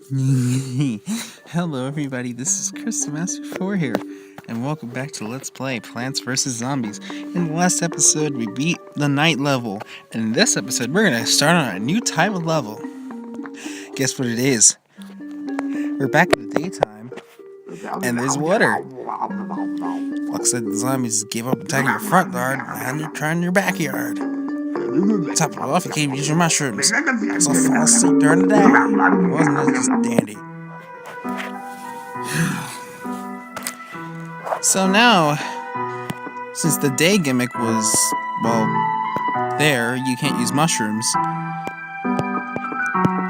Hello everybody, this is Chris the Master 4 here, and welcome back to Let's Play Plants vs. Zombies. In the last episode, we beat the night level, and in this episode, we're going to start on a new type of level. Guess what it is? We're back in the daytime, and there's water. Looks like the zombies gave up attacking your front yard, and they're trying your backyard. Top it off, you can't use your mushrooms, so fall asleep during the day. Wasn't that just dandy? So now, since the day gimmick was, there, you can't use mushrooms.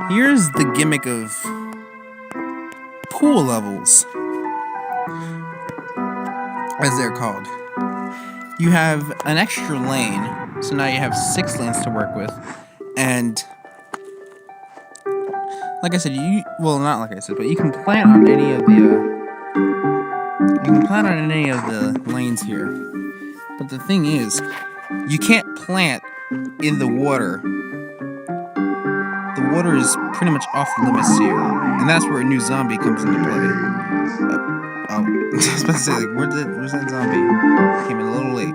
Here's the gimmick of pool levels, as they're called. You have an extra lane, so now you have 6 lanes to work with, and like I said, not like I said, but you can plant on any of the lanes here. But the thing is, you can't plant in the water. The water is pretty much off limits here, and that's where a new zombie comes into play. I was about to say, like, where's that zombie? Came in a little late.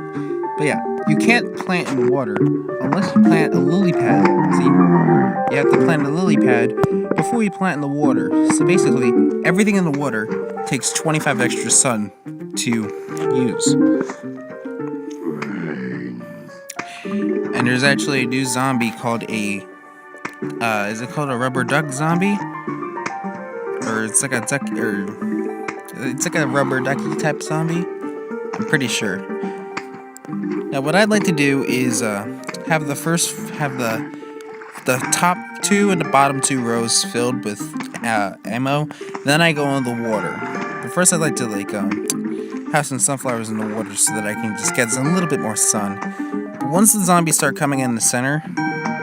But yeah, you can't plant in the water unless you plant a lily pad. See? You have to plant a lily pad before you plant in the water. So basically, everything in the water takes 25 extra sun to use. And there's actually a new zombie called is it called a rubber duck zombie? Or it's like a duck, or it's like a rubber ducky type zombie? I'm pretty sure. Now what I'd like to do is have the top 2 and the bottom 2 rows filled with ammo. Then I go in the water. But first I'd like to have some sunflowers in the water so that I can just get a little bit more sun. But once the zombies start coming in the center,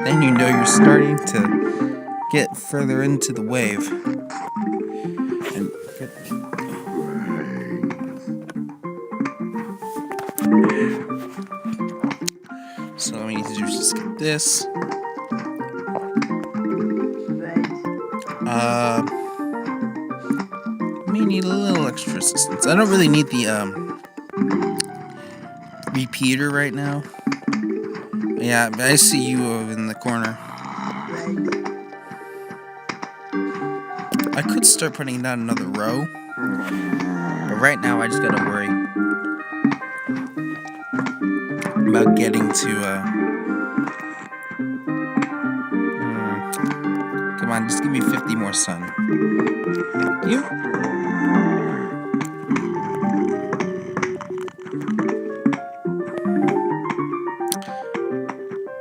then you know you're starting to get further into the wave. And so all we need to do is just get this. May need a little extra assistance. I don't really need the repeater right now. Yeah, I see you over in the corner. I could start putting down another row, but right now I just gotta worry about getting to come on, just give me 50 more sun. Thank you.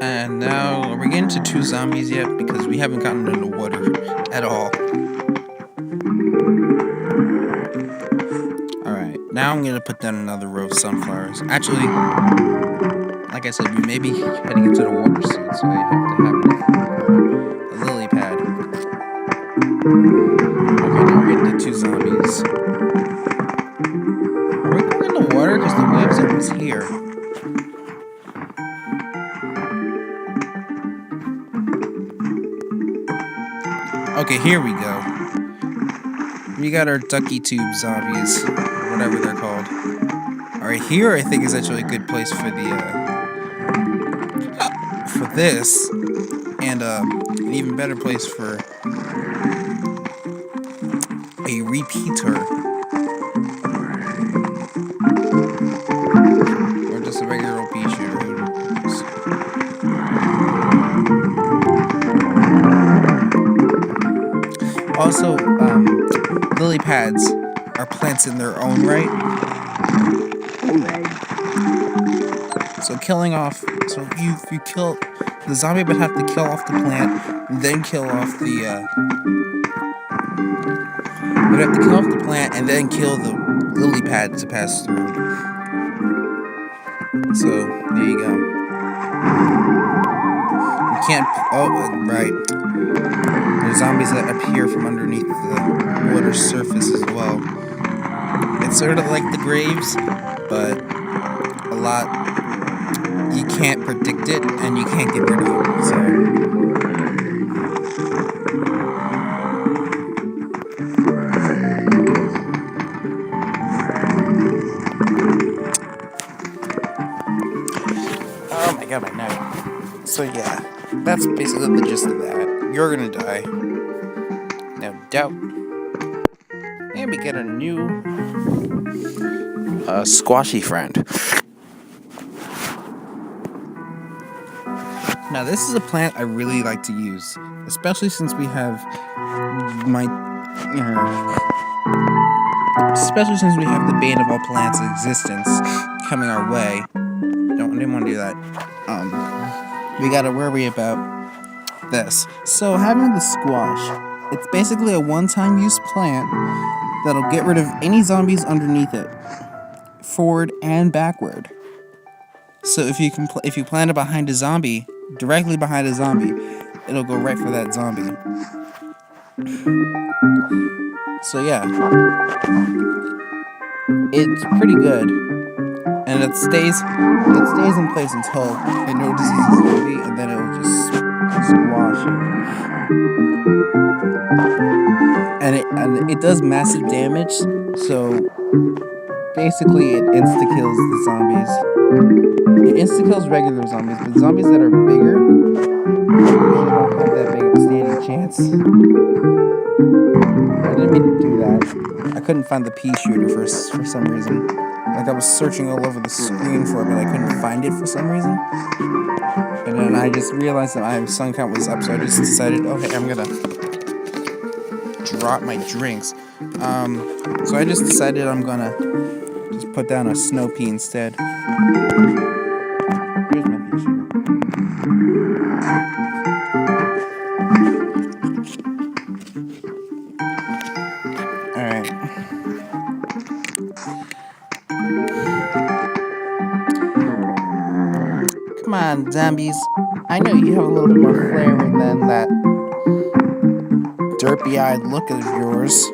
And now, are we getting to 2 zombies yet? Because we haven't gotten in the water at all. Alright, now I'm gonna put down another row of sunflowers. Actually, like I said, we may be heading into the water soon, so I have to have a lily pad. Okay, now we're getting to 2 zombies. Are we going in the water? Because the wave's almost here. Okay, here we go. We got our ducky tube zombies, or whatever they're called. Alright, here I think is actually a good place for this, and an even better place for a repeater, or just a regular old pea shooter. Who knows? Also, lily pads are plants in their own right. So killing off, so if you kill, the zombie would have to kill off the plant, then kill off the, would have to kill off the plant and then kill the lily pad to pass through. So, there you go. You can't, right. There's zombies that appear from underneath the water surface as well. It's sort of like the graves, but a lot, you can't predict it, and you can't get rid of it, so. So yeah, that's basically the gist of that. You're gonna die, no doubt. And we get a new squashy friend. Now this is a plant I really like to use, especially since we have the bane of all plants' existence coming our way. Didn't want to do that. We gotta worry about this. So having the squash, it's basically a one-time use plant that'll get rid of any zombies underneath it, forward and backward. So if you plant it behind a zombie, directly behind a zombie, it'll go right for that zombie. So yeah, it's pretty good, and it stays in place until it notices a zombie, and then it'll just squash it. And it does massive damage. So basically, it insta kills the zombies. It insta kills regular zombies, but zombies that are bigger usually don't have that big of a standing chance. I didn't mean to do that. I couldn't find the pea shooter for some reason. Like I was searching all over the screen for it, but I couldn't find it for some reason. And then I just realized that my sun count was up, so I just decided, okay, I'm gonna drop my drinks. So I just decided I'm gonna just put down a snow pea instead. Here's my pea shooter. Alright. Come on, zombies. I know you have a little bit more flair than that derpy-eyed look of yours.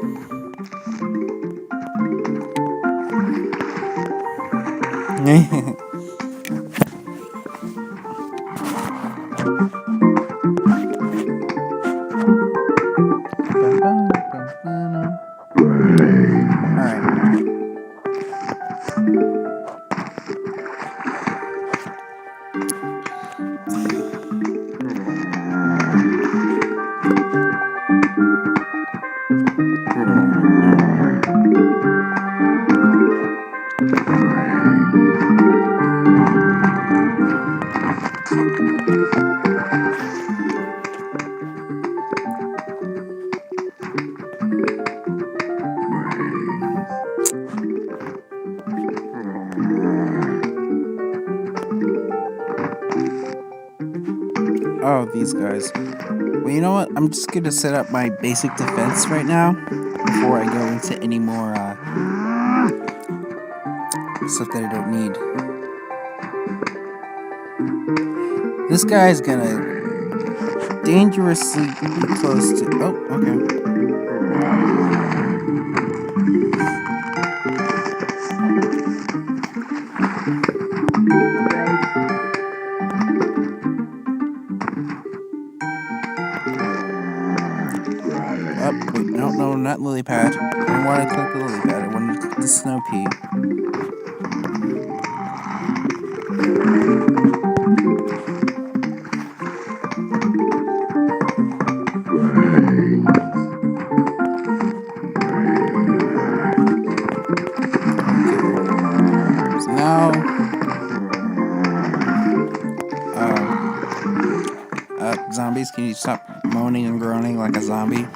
Oh, these guys. Well, you know what? I'm just gonna set up my basic defense right now before I go into any more stuff that I don't need. This guy's gonna dangerously be close to... Oh, okay. Oh, wait, no, not lily pad. I didn't want to click the lily pad, I wanted to click the snow pea. So now... zombies, can you stop moaning and groaning like a zombie?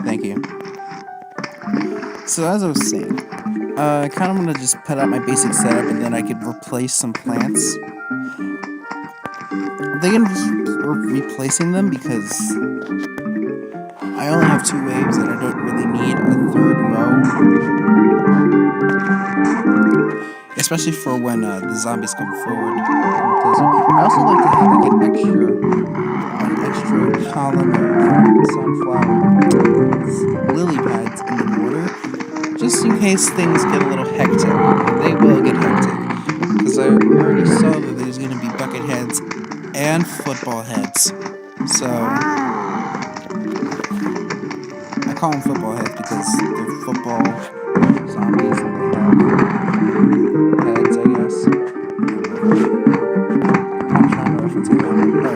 Thank you. So as I was saying, I kind of want to just put out my basic setup and then I could replace some plants. I'm thinking of just replacing them because I only have 2 waves and I don't really need a 3rd row. Especially for when the zombies come forward. I also like to have like an extra column of sunflower lily pads in the water, just in case things get a little hectic. They will get hectic, because I already saw that there's going to be bucket heads and football heads. So I call them football heads because they're football zombies and they have heads, I guess. I'm trying to reference it now.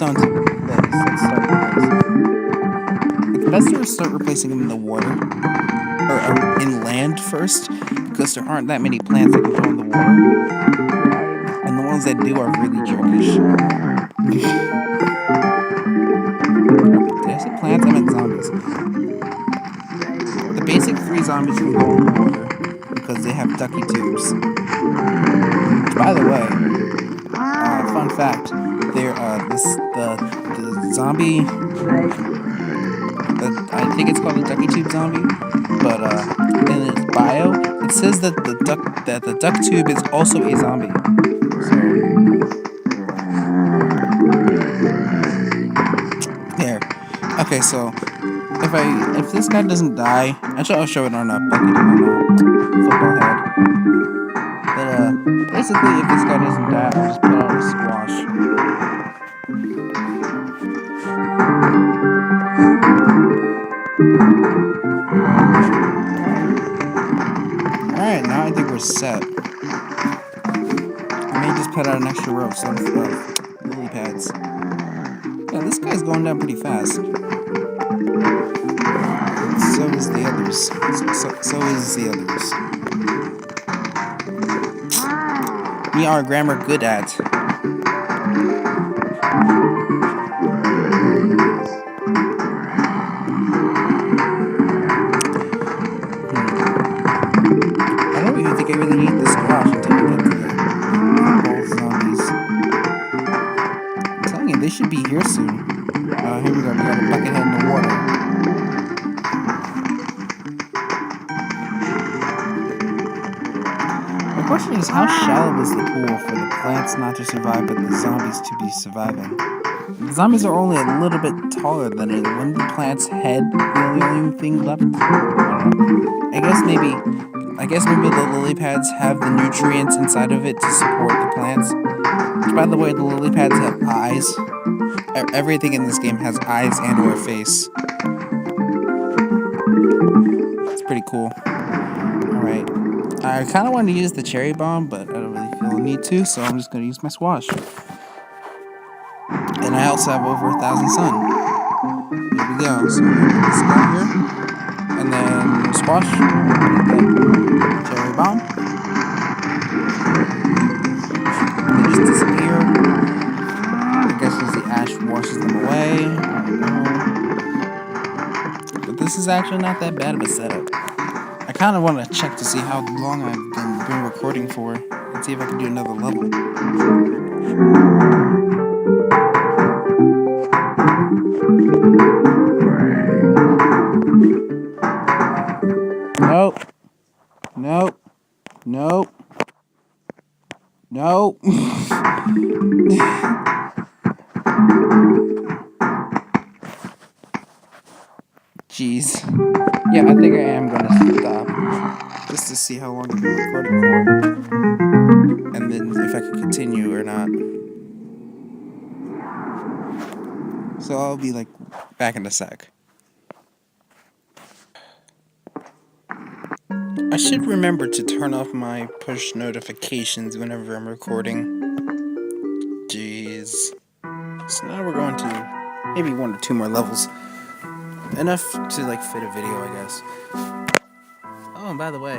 someone to replace, let's start replacing. It's best to start replacing them in the water, or in land first, because there aren't that many plants that can go in the water, and the ones that do are really jerkish. Did I say plants? I meant zombies. The basic 3 zombies can go in the water because they have ducky tubes. By the way, fun fact: they're the zombie. I think it's called the ducky tube zombie, but in its bio, it says that the duck tube is also a zombie. So there. Okay, so if this guy doesn't die, actually I'll show it on a bucket on a football head. But basically, if this guy doesn't die, I'll just put out a squash. Alright, now I think we're set. I may just put out an extra row of some lily pads. Yeah, this guy's going down pretty fast. So is the others. So is the others. We are grammar good at. I don't even think I really need this squash until we get to the zombies. I'm telling you, they should be here soon. Here we go. We got a bucket head in the water. The question is, how shallow is the pool for the plants not to survive, but the zombies to be surviving? The zombies are only a little bit taller than it. Wouldn't the plant's head be the only thing left? I guess maybe the lily pads have the nutrients inside of it to support the plants. Which, by the way, the lily pads have eyes. Everything in this game has eyes and/or a face. It's pretty cool. Alright. I kind of wanted to use the cherry bomb, but I don't really feel the need to, so I'm just going to use my squash. And I also have over 1,000 sun. Here we go. So I'm going to put this guy here. And then squash. Cherry bomb. They just disappear. I guess as the ash washes them away. But this is actually not that bad of a setup. I kind of want to check to see how long I've been recording for, and see if I can do another level. Nope. Jeez. Yeah, I think I am gonna stop just to see how long I've been recording for, and then if I can continue or not. So I'll be like back in a sec. I should remember to turn off my push notifications whenever I'm recording. Jeez. So now we're going to maybe 1 or 2 more levels. Enough to like fit a video, I guess. Oh, and by the way,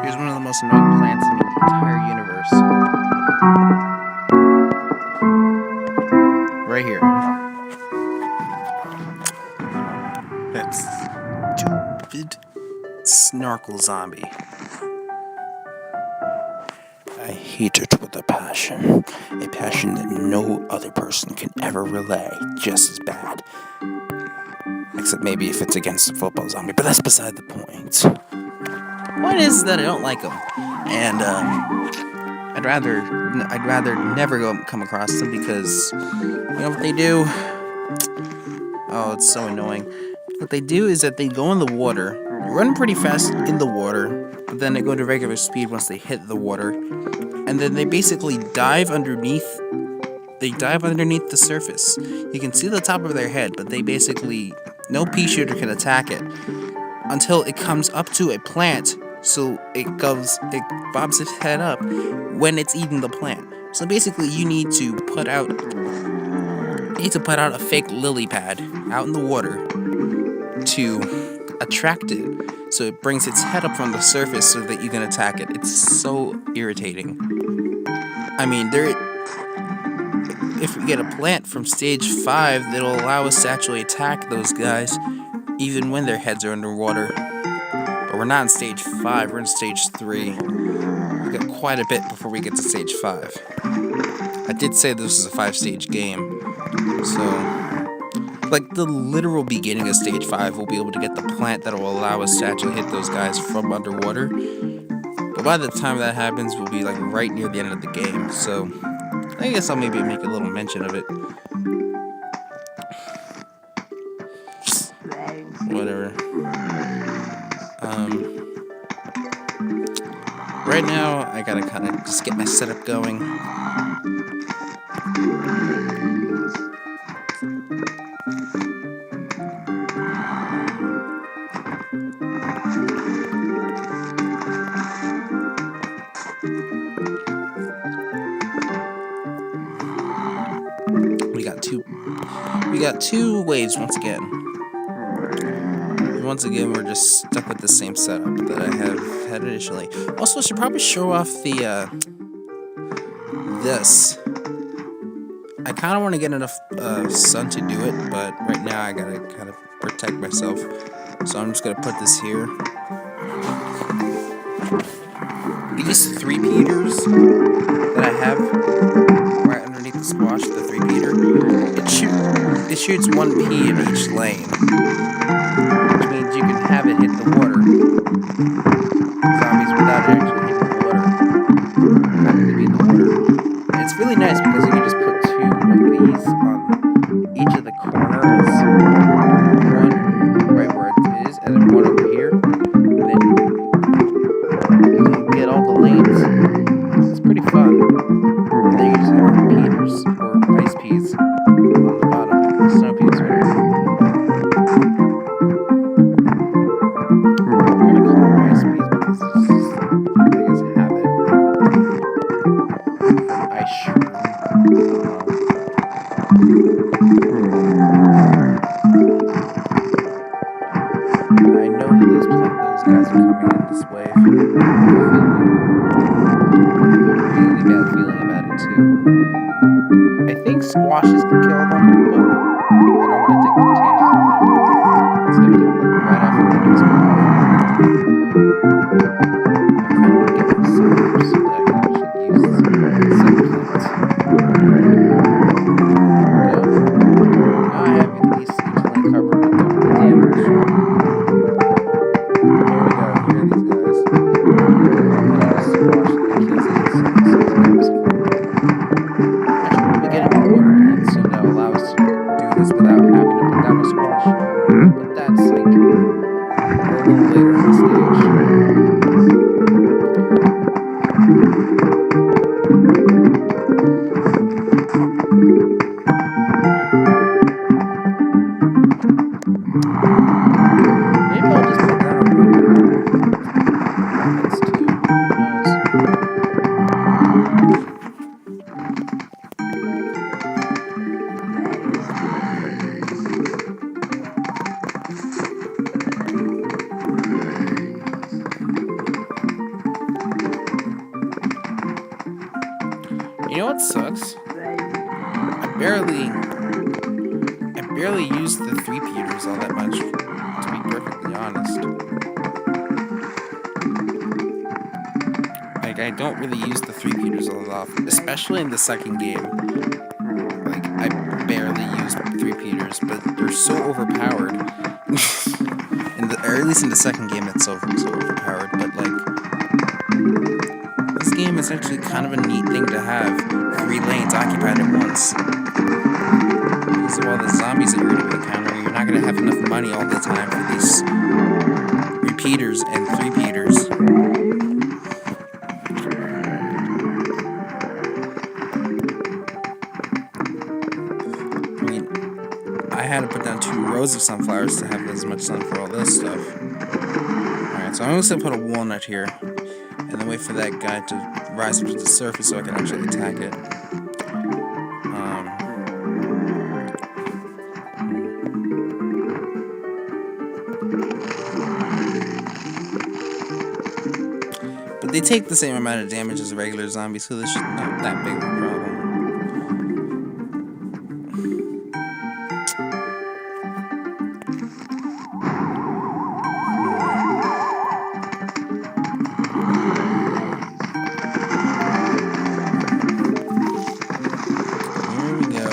here's one of the most annoying plants in the entire universe. Right here. That's stupid. Snorkel zombie. I hate it with a passion that no other person can ever relay just as bad. Except maybe if it's against a football zombie, but that's beside the point. Point is that I don't like them, and I'd rather never come across them because you know what they do? Oh, it's so annoying. What they do is that they go in the water, run pretty fast in the water, but then they go to regular speed once they hit the water, and then they basically dive underneath. They dive underneath the surface. You can see the top of their head, but they basically, no pea shooter can attack it until it comes up to a plant. So it bobs its head up when it's eating the plant. So basically, you need to put out need to put out a fake lily pad out in the water to attract it, so it brings its head up from the surface so that you can attack it. It's so irritating. I mean, if we get a plant from stage 5, that'll allow us to actually attack those guys even when their heads are underwater. But we're not in stage 5, we're in stage 3. We've got quite a bit before we get to stage 5. I did say this was a 5-stage game, so like the literal beginning of stage 5, we'll be able to get the plant that will allow us to actually hit those guys from underwater. But by the time that happens, we'll be like right near the end of the game, so I guess I'll maybe make a little mention of it. Whatever. Right now, I gotta kind of just get my setup going. We got two waves once again. Once again, we're just stuck with the same setup that I have had initially. Also, I should probably show off the this. I kind of want to get enough sun to do it, but right now I gotta kind of protect myself. So I'm just gonna put this here. These 3-peaters that I have right underneath the squash, the 3-peater, it shoots 1 pea in each lane, which means you can have it hit the water. Zombies without it actually hitting the water. Having to be in the water. And it's really nice because you can just put 2 of these on each of the corners. One right where it is, and then one over here. And then you can get all the lanes. It's pretty fun. And then you just have repeaters or ice peas on the bottom. Snow peas, whatever. I'm gonna call them ice peas because it's just the biggest habit. Ice shroom. I know that those guys are coming in this wave. I feel a really bad feeling about it too. I think squashes can kill them, but I don't want to take the chances of it. It's gonna come like right after the next one. I kind of want to get my silver so that I can actually use some plants. Now I have at least each lane covered with double the damage. Here we go, here are these guys. And I just squash the kills these. Actually, we'll be getting a water plant soon that will allow us to do this without having to put down a squash. But that's like a little later in the stage. Maybe I'll just put that over here. That's too. You know what sucks? I barely use the 3-peaters all that much, to be perfectly honest. Like, I don't really use the 3-peaters all that often, especially in the second game. Like, I barely use 3-peaters, but they're so overpowered. Or at least in the second game, it's so overpowered, but like, this game is actually kind of a neat thing to have 3 lanes occupied at once. Because of all the zombies that you're going to be encountering, you're not going to have enough money all the time for these repeaters and 3-peaters. I mean, I had to put down 2 rows of sunflowers to have as much sun for all this stuff. Alright, so I'm just going to put a walnut here, and then wait for that guy to rise up to the surface so I can actually attack it. they take the same amount of damage as a regular zombie, so this should not that big of a problem. Here we go.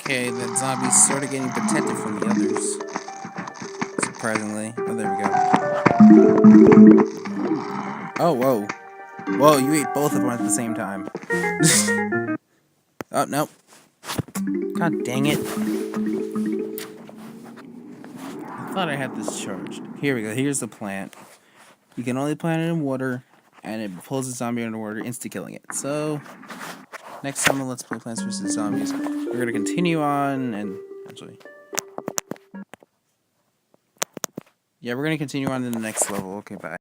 Okay, that zombie's sort of getting protected from the others. Surprisingly. Oh, there we go. Oh, whoa. Whoa, you ate both of them at the same time. Oh, no. God dang it. I thought I had this charged. Here we go. Here's the plant. You can only plant it in water, and it pulls the zombie underwater, insta-killing it. So, next time on Let's Play Plants vs. Zombies, we're going to continue on, and actually... yeah, we're going to continue on to the next level. Okay, bye.